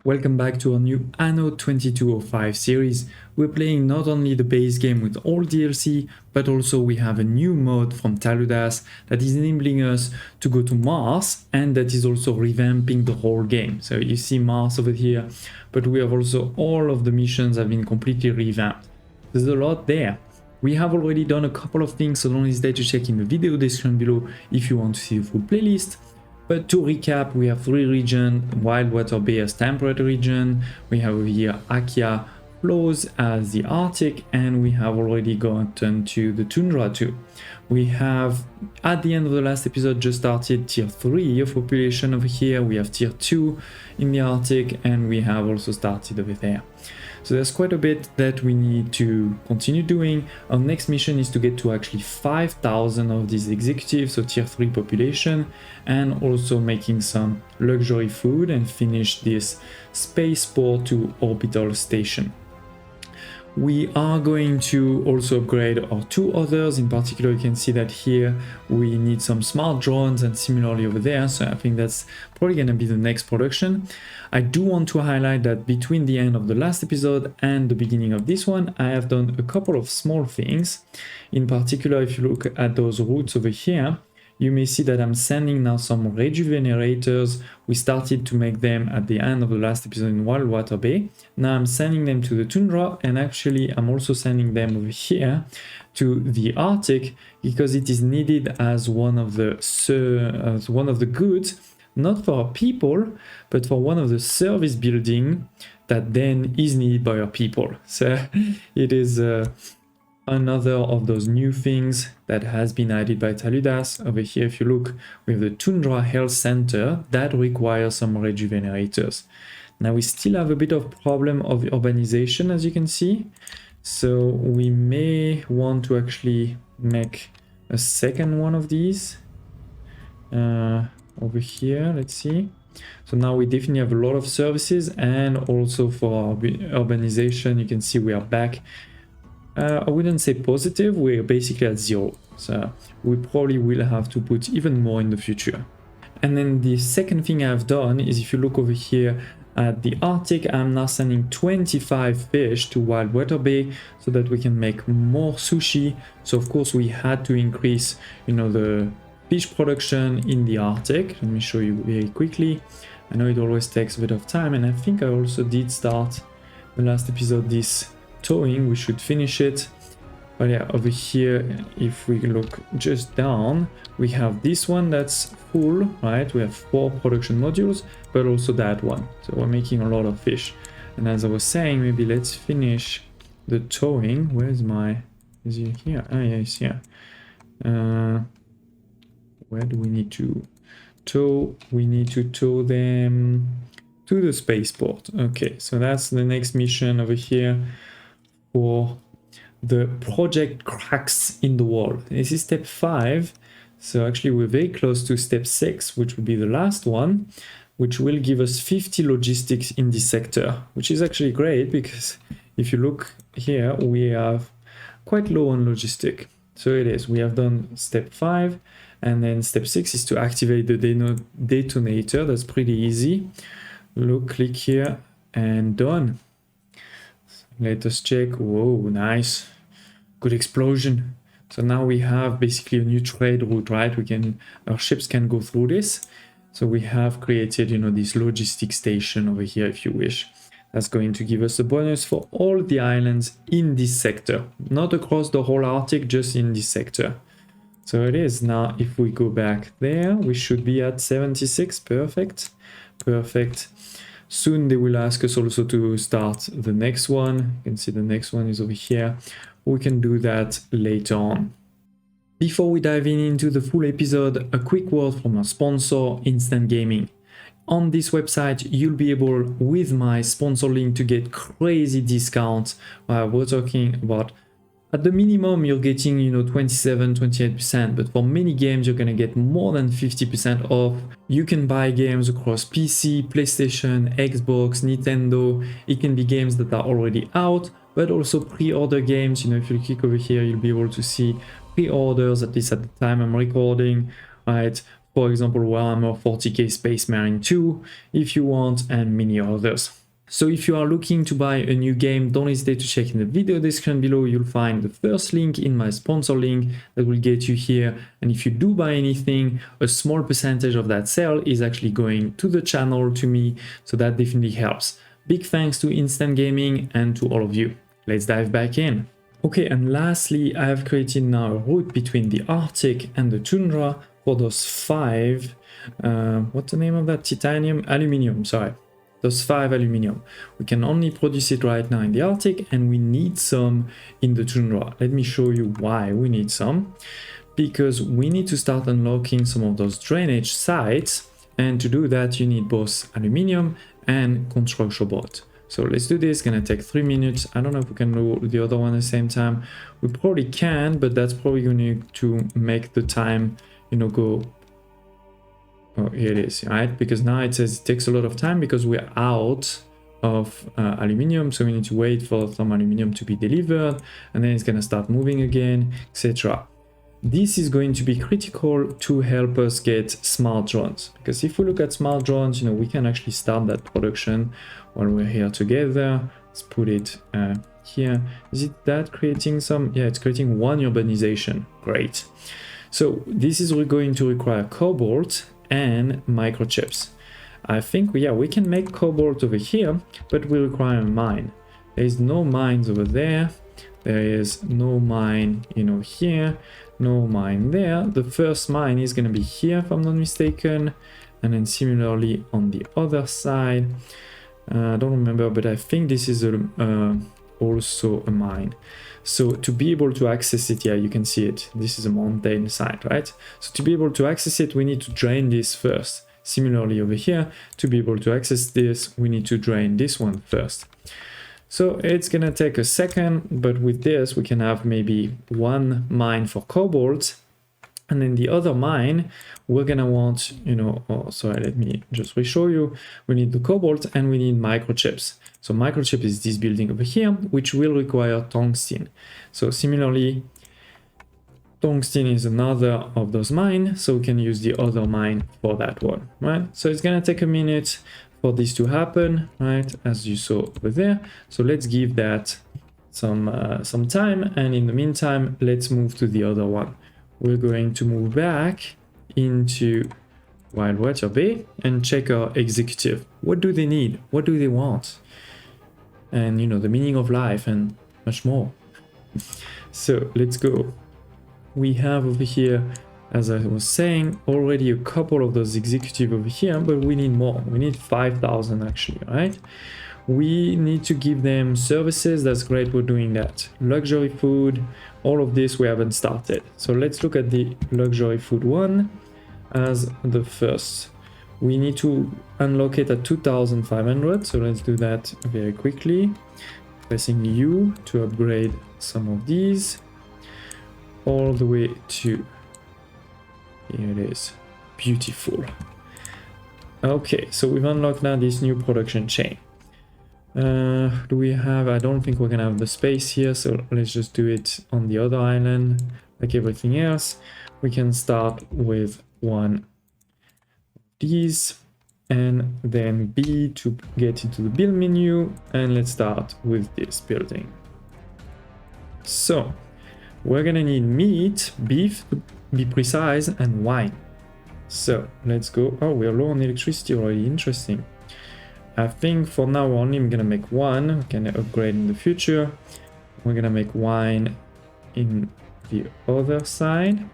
Welcome back to our new Anno 2205 series. We're playing not only the base game with all DLC, but also we have a new mod from Taludas that is enabling us to go to Mars, and that is also revamping the whole game. So you see Mars over here, but we have also all of the missions have been completely revamped. There's a lot there. We have already done a couple of things, so don't hesitate to check in the video description below if you want to see the full playlist. But to recap, we have 3 regions: Wildwater Bay as temperate region, we have over here Akia Flows as the Arctic, and we have already gotten to the Tundra too. We have, at the end of the last episode, just started tier 3 of population over here, we have tier 2 in the Arctic, and we have also started over there. So there's quite a bit that we need to continue doing. Our next mission is to get to actually 5,000 of these executives, so tier 3 population, and also making some luxury food and finish this Spaceport to orbital station. We are going to also upgrade our 2 others. In particular, you can see that here we need some smart drones and similarly over there. So I think that's probably going to be the next production. I do want to highlight that between the end of the last episode and the beginning of this one, I have done a couple of small things. In particular, if you look at those routes over here, you may see that I'm sending now some rejuvenators. We started to make them at the end of the last episode in Wildwater Bay. Now I'm sending them to the Tundra, and actually I'm also sending them over here to the Arctic because it is needed as one of the goods, not for our people, but for one of the service building that then is needed by our people. So it is another of those new things that has been added by Taludas. Over here, if you look, we have the Tundra Health Center that requires some rejuvenators. Now we still have a bit of problem of urbanization, as you can see. So we may want to actually make a second one of these. Over here, let's see. So now we definitely have a lot of services, and also for our urbanization, you can see we are back. I wouldn't say positive, we're basically at 0. So we probably will have to put even more in the future. And then the second thing I've done is, if you look over here at the Arctic, I'm now sending 25 fish to Wildwater Bay so that we can make more sushi. So of course we had to increase, the fish production in the Arctic. Let me show you very quickly. I know it always takes a bit of time, and I think I also did start the last episode this towing. We should finish it. But yeah, over here, if we look just down, we have this one that's full, right? We have 4 production modules, but also that one. So we're making a lot of fish. And as I was saying, maybe let's finish the towing. Where's my... Is he here? Ah, yeah, he's here. Where do we need to tow? We need to tow them to the spaceport. Okay, so that's the next mission over here for the project cracks in the wall. This is step 5. So actually we're very close to step 6, which will be the last one, which will give us 50 logistics in this sector, which is actually great because if you look here, we have quite low on logistic. So it is, we have done step 5, and then step 6 is to activate the detonator. That's pretty easy. Look, click here and done. Let us check. Whoa, nice. Good explosion. So now we have basically a new trade route, right? Our ships can go through this. So we have created, this logistic station over here, if you wish. That's going to give us a bonus for all the islands in this sector. Not across the whole Arctic, just in this sector. So it is. Now, if we go back there, we should be at 76. Perfect. Perfect. Soon they will ask us also to start the next one. You can see the next one is over here. We can do that later on. Before we dive into the full episode, a quick word from our sponsor, Instant Gaming. On this website, you'll be able, with my sponsor link, to get crazy discounts. We're talking about, at the minimum, you're getting, 27, 28%, but for many games, you're going to get more than 50% off. You can buy games across PC, PlayStation, Xbox, Nintendo. It can be games that are already out, but also pre-order games. If you click over here, you'll be able to see pre-orders, at least at the time I'm recording, right? for example, Warhammer 40k Space Marine 2, if you want, and many others. So if you are looking to buy a new game, don't hesitate to check in the video description below. You'll find the first link in my sponsor link that will get you here. And if you do buy anything, a small percentage of that sale is actually going to the channel, to me. So that definitely helps. Big thanks to Instant Gaming and to all of you. Let's dive back in. Okay, and lastly, I have created now a route between the Arctic and the Tundra for those 5, what's the name of that? Aluminium, sorry. Those 5 aluminium. We can only produce it right now in the Arctic, and we need some in the Tundra. Let me show you why we need some. Because we need to start unlocking some of those drainage sites, and to do that you need both aluminium and construction board. So let's do this. It's gonna take 3 minutes. I don't know if we can do the other one at the same time. We probably can, but that's probably going to make the time, you know, go. Oh, here it is, right? Because now it says it takes a lot of time because we're out of aluminium, so we need to wait for some aluminium to be delivered, and then it's gonna start moving again, etc. This is going to be critical to help us get smart drones, because if we look at smart drones, you know, we can actually start that production while we're here together. Let's put it here. Is it that creating some? Yeah, it's creating 1 urbanization. Great. So this is going to require cobalt and microchips. I think we can make cobalt over here, but we require a mine. There is no mines over there. There is no mine, you know, here, no mine there. The first mine is going to be here, if I'm not mistaken, and then similarly on the other side. I don't remember, but I think this is also a mine. So to be able to access it, yeah, you can see it. This is a mountain side, right? So to be able to access it, we need to drain this first. Similarly over here, to be able to access this, we need to drain this one first. So it's gonna take a second, but with this, we can have maybe 1 mine for cobalt, and then the other mine, we're gonna want, you know, oh, sorry, let me just re-show you. We need the cobalt and we need microchips. So microchip is this building over here, which will require tungsten. So similarly, tungsten is another of those mines, so we can use the other mine for that one, right? So it's gonna take a minute for this to happen, right, as you saw over there. So let's give that some time, and in the meantime, let's move to the other one. We're going to move back into Wildwater Bay and check our executive. What do they need? What do they want? And, you know, the meaning of life and much more. So let's go. We have over here, as I was saying, already a couple of those executive over here, but we need more. We need 5,000 actually, right? We need to give them services. That's great, we're doing that. Luxury food, all of this we haven't started. So let's look at the luxury food one as the first. We need to unlock it at 2,500, so let's do that very quickly. Pressing U to upgrade some of these all the way to, here it is, beautiful. Okay, so we've unlocked now this new production chain. Do we have, I don't think we're gonna have the space here, so let's just do it on the other island like everything else. We can start with one of these and then B to get into the build menu, and let's start with this building. So we're gonna need meat, beef to be precise, and wine. So let's go. Oh, we're low on electricity already, interesting. I think for now we're only gonna make one. We can upgrade in the future. We're gonna make wine in the other side.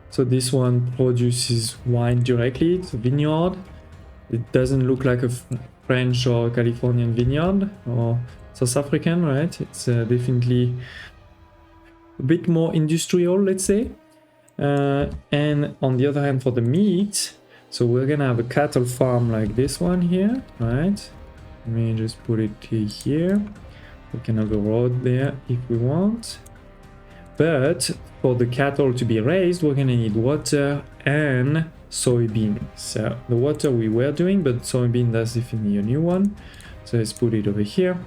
So this one produces wine directly. It's a vineyard. It doesn't look like a French or Californian vineyard or South African, right? It's definitely a bit more industrial, let's say. And on the other hand, for the meat, so we're gonna have a cattle farm like this one here, right? Let me just put it here. We can have a road there if we want. But for the cattle to be raised, we're gonna need water and soybean. So the water we were doing, but soybean, that's definitely a new one. So let's put it over here.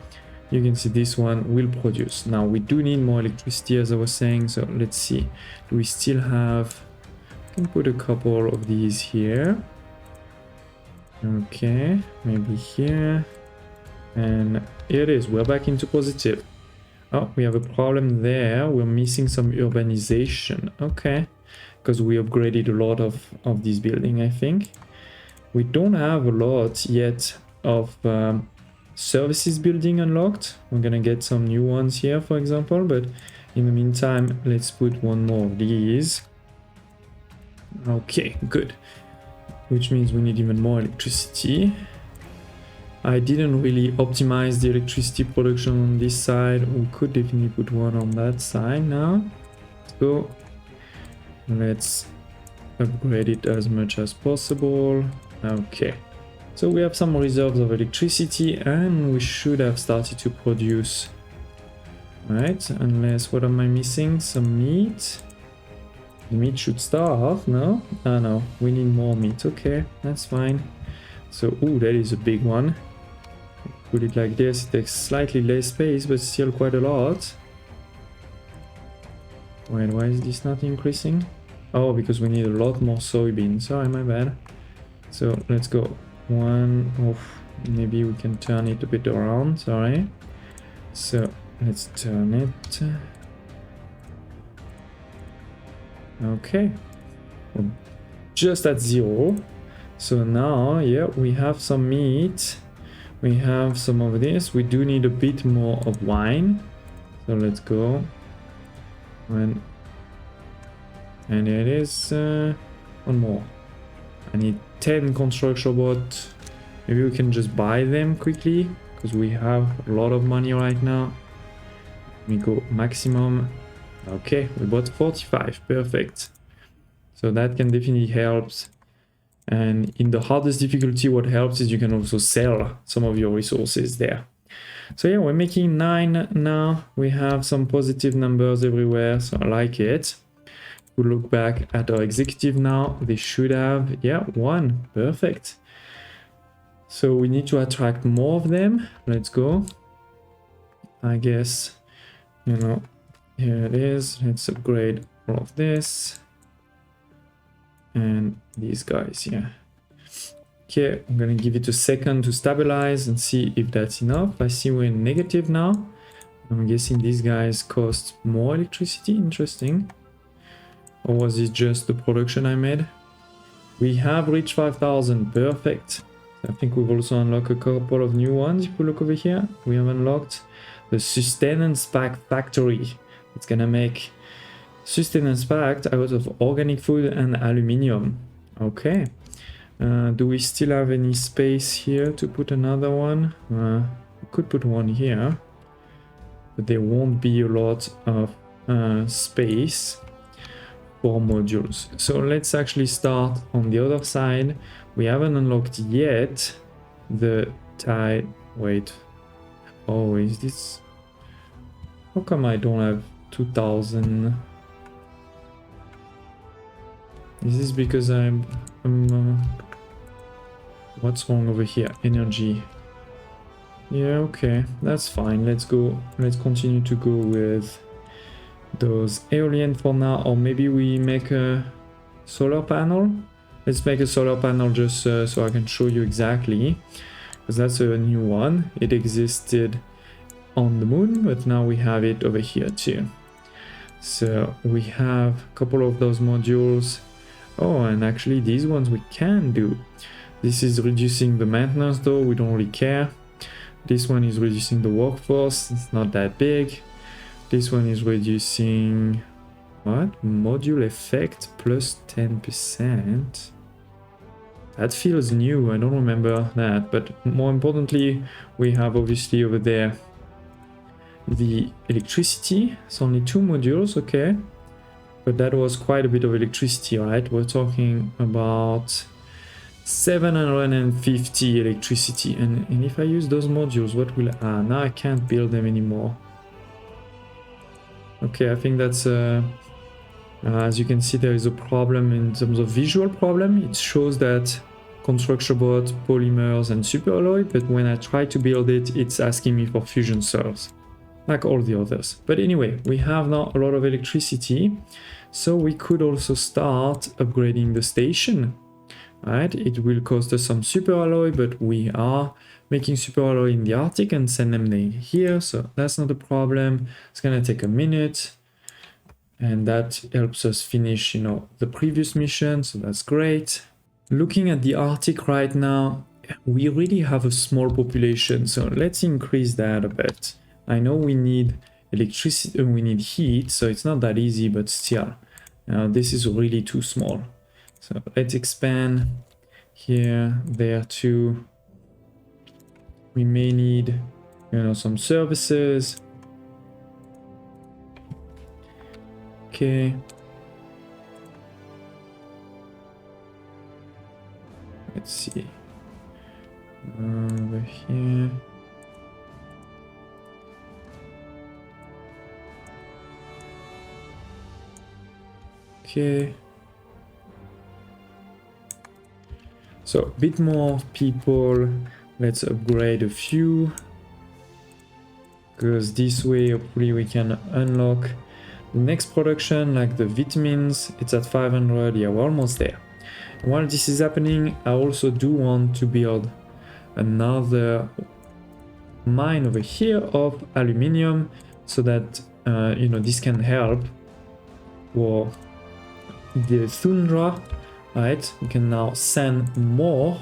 You can see this one will produce. Now we do need more electricity, as I was saying. So let's see. Do we still have can put a couple of these here. Okay, maybe here. And here it is, we're back into positive. Oh, we have a problem there. We're missing some urbanization. Okay, because we upgraded a lot of this building, I think. We don't have a lot yet of services building unlocked. We're gonna get some new ones here, for example, but in the meantime, let's put one more of these. Okay, good. Which means we need even more electricity. I didn't really optimize the electricity production on this side. We could definitely put one on that side now. So let's upgrade it as much as possible. Okay, so we have some reserves of electricity and we should have started to produce. Right, unless, what am I missing? Some meat. The meat should starve, no? Ah, no, we need more meat. Okay, that's fine. So, ooh, that is a big one. Put it like this, it takes slightly less space, but still quite a lot. Wait, why is this not increasing? Oh, because we need a lot more soybeans. Sorry, my bad. So, let's go. One, maybe we can turn it a bit around, sorry. So, let's turn it. Okay, we're just at 0. So now, yeah, we have some meat. We have some of this. We do need a bit more of wine. So let's go. And it is one more. I need 10 construction robots. Maybe we can just buy them quickly because we have a lot of money right now. We go maximum. Okay, we bought 45. Perfect. So that can definitely help. And in the hardest difficulty, what helps is you can also sell some of your resources there. So yeah, we're making 9 now. We have some positive numbers everywhere, so I like it. We look back at our executive now. They should have, yeah, 1. Perfect. So we need to attract more of them. Let's go. I guess, you know, here it is. Let's upgrade all of this. And these guys, yeah. Okay, I'm gonna give it a second to stabilize and see if that's enough. I see we're in negative now. I'm guessing these guys cost more electricity. Interesting. Or was it just the production I made? We have reached 5,000. Perfect. I think we've also unlocked a couple of new ones. If we look over here, we have unlocked the sustenance pack factory. It's gonna make sustenance packed out of organic food and aluminium. Okay. Do we still have any space here to put another one? We could put one here, but there won't be a lot of space for modules. So let's actually start on the other side. We haven't unlocked yet the tide. Wait. Oh, is this? How come I don't have 2,000? Is this because I'm what's wrong over here? Energy. Yeah, okay, that's fine. Let's go. Let's continue to go with those aeolian for now, or maybe we make a solar panel. Let's make a solar panel just so I can show you exactly, because that's a new one. It existed on the moon, but now we have it over here too. So we have a couple of those modules. Oh, and actually these ones we can do. This is reducing the maintenance though, we don't really care. This one is reducing the workforce, it's not that big. This one is reducing, what? Module effect plus 10%. That feels new, I don't remember that, but more importantly, we have obviously over there the electricity. It's only 2 modules, okay. But that was quite a bit of electricity, right? We're talking about 750 electricity. And if I use those modules, what will... Ah, now I can't build them anymore. Okay, I think that's... as you can see, there is a problem in terms of visual problem. It shows that construction bot, polymers, and superalloy, but when I try to build it, it's asking me for fusion cells, like all the others. But anyway, we have now a lot of electricity. So we could also start upgrading the station. Right, it will cost us some super alloy, but we are making super alloy in the Arctic and send them here, so that's not a problem. It's gonna take a minute, and that helps us finish, you know, the previous mission, so that's great. Looking at the Arctic right now, we really have a small population, so let's increase that a bit. I know we need electricity, we need heat, so it's not that easy, but still, this is really too small. So let's expand here, there too. We may need, you know, some services. Okay. Let's see. Over here. Okay. So a bit more people, let's upgrade a few, because this way hopefully we can unlock the next production, like the vitamins. It's at 500, yeah, we're almost there. While this is happening, I also do want to build another mine over here of aluminium, so that you know, this can help for the Tundra. Right, we can now send more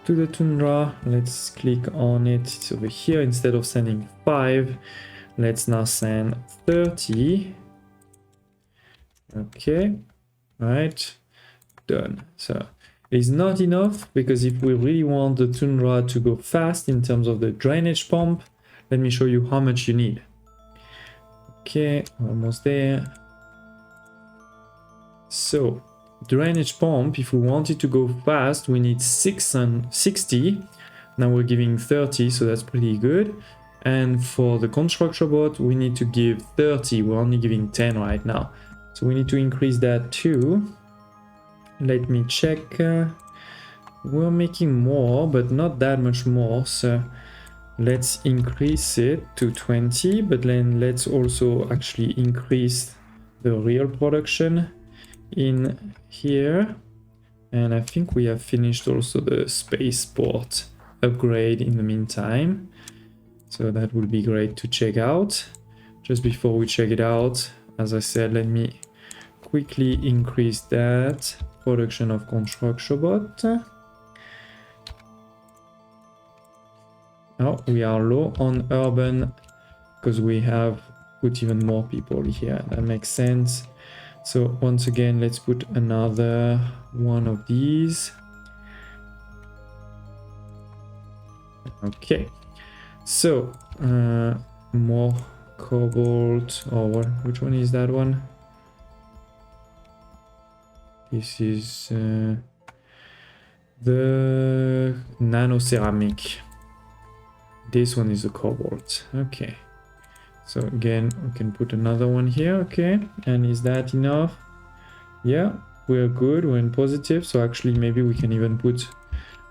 to the Tundra. Let's click on it. It's over here. Instead of sending 5, let's now send 30. Okay, right, done. So it's not enough, because if we really want the Tundra to go fast in terms of the drainage pump, let me show you how much you need. Okay, almost there. So drainage pump, if we want it to go fast, we need 60. Now we're giving 30, so that's pretty good. And for the construction bot, we need to give 30. We're only giving 10 right now, so we need to increase that too. Let me check. We're making more, but not that much more, so let's increase it to 20. But then let's also actually increase the real production in here. And I think we have finished also the Spaceport upgrade in the meantime, so that would be great to check out. Just before we check it out, as I said, let me quickly increase that production of construction bot. Oh, we are low on urban because we have put even more people here. That makes sense. So once again, let's put another one of these. Okay, so more cobalt, or what? Which one is that one? This is the nano ceramic. This one is the cobalt. Okay. So again, we can put another one here. Okay, and is that enough? Yeah, we're good. We're in positive. So actually, maybe we can even put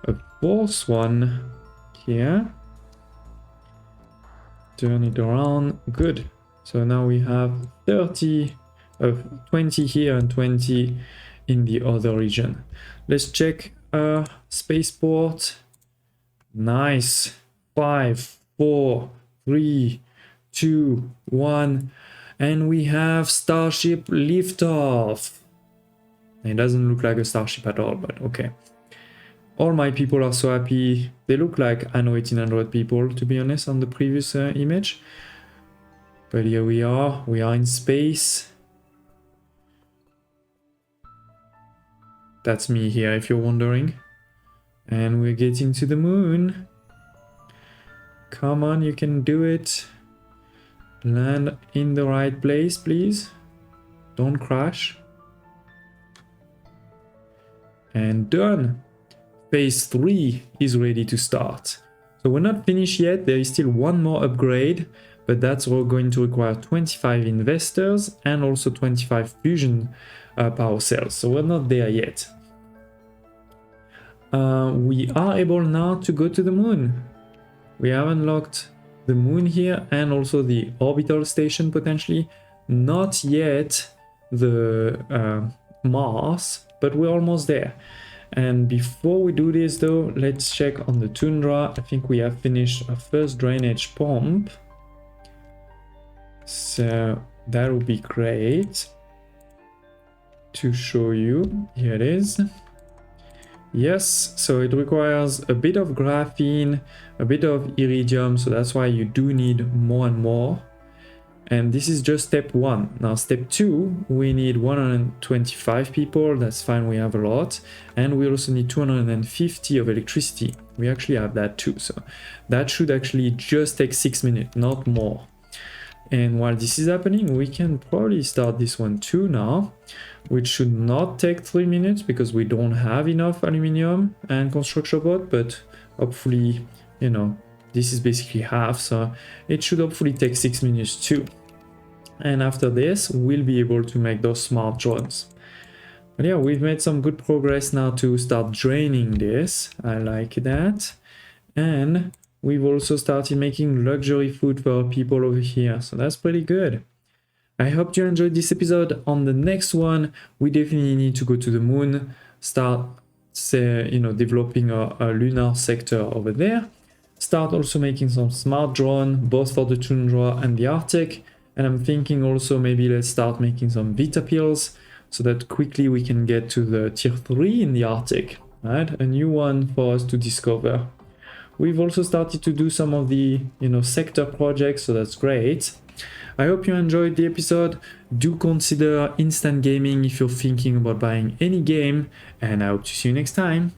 a fourth one here. Turn it around. Good. So now we have 30 of 20 here and 20 in the other region. Let's check Spaceport. Nice. 5, 4, 3, 2, 1, and we have Starship liftoff. It doesn't look like a starship at all, but okay. All my people are so happy. They look like Anno 1800 people, to be honest, on the previous image. But here we are in space. That's me here, if you're wondering. And we're getting to the moon. Come on, you can do it. Land in the right place, please. Don't crash. And done. Phase 3 is ready to start. So we're not finished yet. There is still one more upgrade, but that's going to require 25 investors and also 25 fusion power cells. So we're not there yet. We are able now to go to the moon. We have unlocked the moon here and also the orbital station potentially. Not yet the Mars, but we're almost there. And before we do this though, let's check on the Tundra. I think we have finished our first drainage pump. So that would be great to show you. Here it is. Yes, so it requires a bit of graphene, a bit of iridium, so that's why you do need more and more. And this is just step 1. Now step 2, we need 125 people, that's fine, we have a lot. And we also need 250 of electricity. We actually have that too, so that should actually just take 6 minutes, not more. And while this is happening, we can probably start this one too now, which should not take 3 minutes because we don't have enough aluminium and construction board, but hopefully, you know, this is basically half, so it should hopefully take 6 minutes too. And after this, we'll be able to make those smart drones. But yeah, we've made some good progress now to start draining this. I like that. And we've also started making luxury food for people over here, so that's pretty good. I hope you enjoyed this episode. On the next one, we definitely need to go to the moon, start, developing a lunar sector over there. Start also making some smart drone, both for the Tundra and the Arctic. And I'm thinking also maybe let's start making some Vita pills so that quickly we can get to the tier 3 in the Arctic, right? A new one for us to discover. We've also started to do some of the, sector projects, so that's great. I hope you enjoyed the episode. Do consider instant gaming if you're thinking about buying any game, and I hope to see you next time.